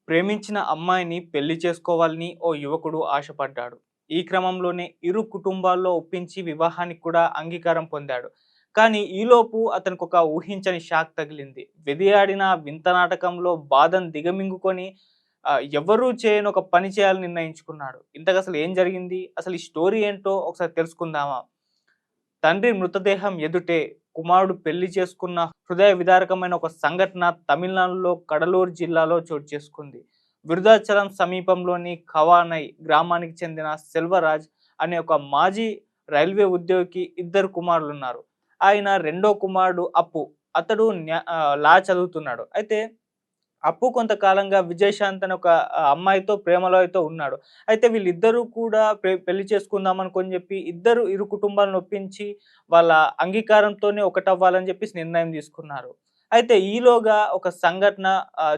ప్రేమించిన అమ్మాయిని పెళ్లి చేసుకోవాలని ఓ యువకుడు ఆశపడ్డాడు. ఈ క్రమంలోనే ఇరు కుటుంబాల్లో ఒప్పించి వివాహానికి కూడా అంగీకారం పొందాడు. కానీ ఈలోపు అతనికొక ఊహించని షాక్ తగిలింది. విధియాడిన వింత నాటకంలో బాధను దిగమింగుకొని ఎవ్వరూ చేయని ఒక పని చేయాలని నిర్ణయించుకున్నాడు. ఇంతకసలు ఏం జరిగింది? అసలు ఈ స్టోరీ ఏంటో ఒకసారి తెలుసుకుందామా? తండ్రి మృతదేహం ఎదుటే కుమారుడు పెళ్లి చేసుకున్న హృదయ విదారకమైన ఒక సంఘటన తమిళనాడులో కడలూరు జిల్లాలో చోటు చేసుకుంది. విరుదాచలం సమీపంలోని కవానై గ్రామానికి చెందిన సెల్వరాజ్ అనే ఒక మాజీ రైల్వే ఉద్యోగికి ఇద్దరు కుమారులున్నారు. ఆయన రెండో కుమారుడు అప్పు. అతడు లా చదువుతున్నాడు. అయితే అప్పు కొంతకాలంగా విజయశాంత్ అనే ఒక అమ్మాయితో ప్రేమలో అయితే ఉన్నాడు. అయితే వీళ్ళిద్దరూ కూడా పెళ్లి చేసుకుందాం అనుకోని చెప్పి ఇరు కుటుంబాలను ఒప్పించి వాళ్ళ అంగీకారంతోనే ఒకటవ్వాలని చెప్పేసి నిర్ణయం తీసుకున్నారు. అయితే ఈలోగా ఒక సంఘటన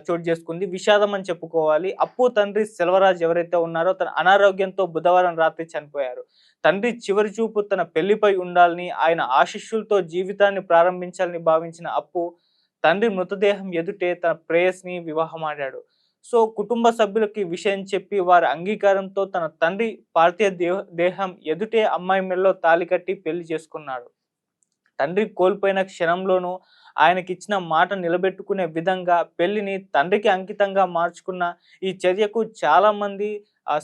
చోటు చేసుకుంది. విషాదం అని చెప్పుకోవాలి. అప్పు తండ్రి సెల్వరాజ్ ఎవరైతే ఉన్నారో తన అనారోగ్యంతో బుధవారం రాత్రి చనిపోయారు. తండ్రి చివరి చూపు తన పెళ్లిపై ఉండాలని, ఆయన ఆశీస్సులతో జీవితాన్ని ప్రారంభించాలని భావించిన అప్పు తండ్రి మృతదేహం ఎదుటే తన ప్రేయస్‌ని వివాహమాడాడు. సో, కుటుంబ సభ్యులకి విషయం చెప్పి వారి అంగీకారంతో తన తండ్రి పార్థివ దేహం ఎదుటే అమ్మాయి మెడలో తాళి కట్టి పెళ్లి చేసుకున్నాడు. తండ్రి కోల్పోయిన క్షణంలోనూ ఆయనకిచ్చిన మాట నిలబెట్టుకునే విధంగా పెళ్లిని తండ్రికి అంకితంగా మార్చుకున్న ఈ చర్యకు చాలామంది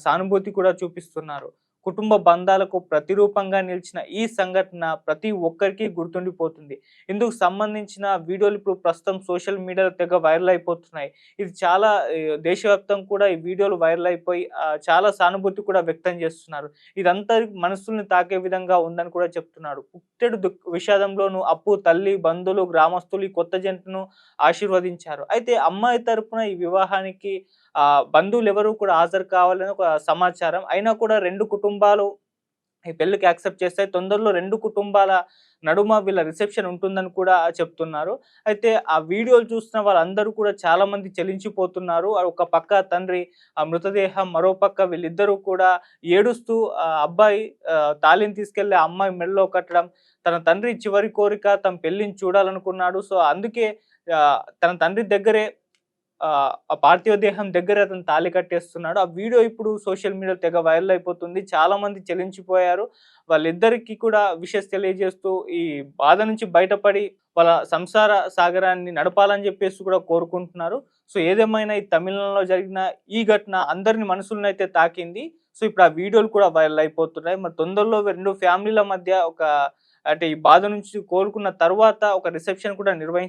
సానుభూతి కూడా చూపిస్తున్నారు. కుటుంబ బంధాలకు ప్రతిరూపంగా నిలిచిన ఈ సంఘటన ప్రతి ఒక్కరికి గుర్తుండిపోతుంది. ఇందుకు సంబంధించిన వీడియోలు ఇప్పుడు ప్రస్తుతం సోషల్ మీడియాలో తెగ వైరల్ అయిపోతున్నాయి. ఇది చాలా దేశవ్యాప్తంగా కూడా ఈ వీడియోలు వైరల్ అయిపోయి చాలా సానుభూతి కూడా వ్యక్తం చేస్తున్నారు. ఇదంతా మనసుల్ని తాకే విధంగా ఉందని కూడా చెప్తున్నాడు. పుట్టెడు విషాదంలోనూ అప్పు తల్లి, బంధువులు, గ్రామస్తులు ఈ కొత్త జంటను ఆశీర్వదించారు. అయితే అమ్మాయి తరపున ఈ వివాహానికి బంధువులెవరూ కూడా హాజరు కావాలని ఒక సమాచారం. అయినా కూడా 2 కుటుంబాలు ఈ పెళ్ళికి యాక్సెప్ట్ చేస్తాయి. తొందరలో 2 కుటుంబాల నడుమ వీళ్ళ రిసెప్షన్ ఉంటుందని కూడా చెప్తున్నారు. అయితే ఆ వీడియోలు చూస్తున్న వాళ్ళందరూ కూడా చాలా మంది చలించిపోతున్నారు. ఒక పక్క తండ్రి మృతదేహం, మరో పక్క వీళ్ళిద్దరూ కూడా ఏడుస్తూ అబ్బాయి తాళిని తీసుకెళ్ళి ఆ అమ్మాయి మెడలో కట్టడం, తన తండ్రి చివరి కోరిక తన పెళ్ళిని చూడాలనుకున్నాడు. సో, అందుకే తన తండ్రి దగ్గరే ఆ పార్థివ దేహం దగ్గర అతను తాళి కట్టేస్తున్నాడు. ఆ వీడియో ఇప్పుడు సోషల్ మీడియాలో తెగ వైరల్ అయిపోతుంది. చాలా మంది చలించిపోయారు. వాళ్ళిద్దరికీ కూడా విషెస్ తెలియజేస్తూ ఈ బాధ నుంచి బయటపడి వాళ్ళ సంసార సాగరాన్ని నడపాలని చెప్పేసి కూడా కోరుకుంటున్నారు. సో, ఏదేమైనా ఈ తమిళనాడులో జరిగిన ఈ ఘటన అందరిని మనసులనైతే తాకింది. సో, ఇప్పుడు ఆ వీడియోలు కూడా వైరల్ అయిపోతున్నాయి. మరి తొందరలో 2 ఫ్యామిలీల మధ్య అంటే ఈ బాధ నుంచి కోలుకున్న తరువాత ఒక రిసెప్షన్ కూడా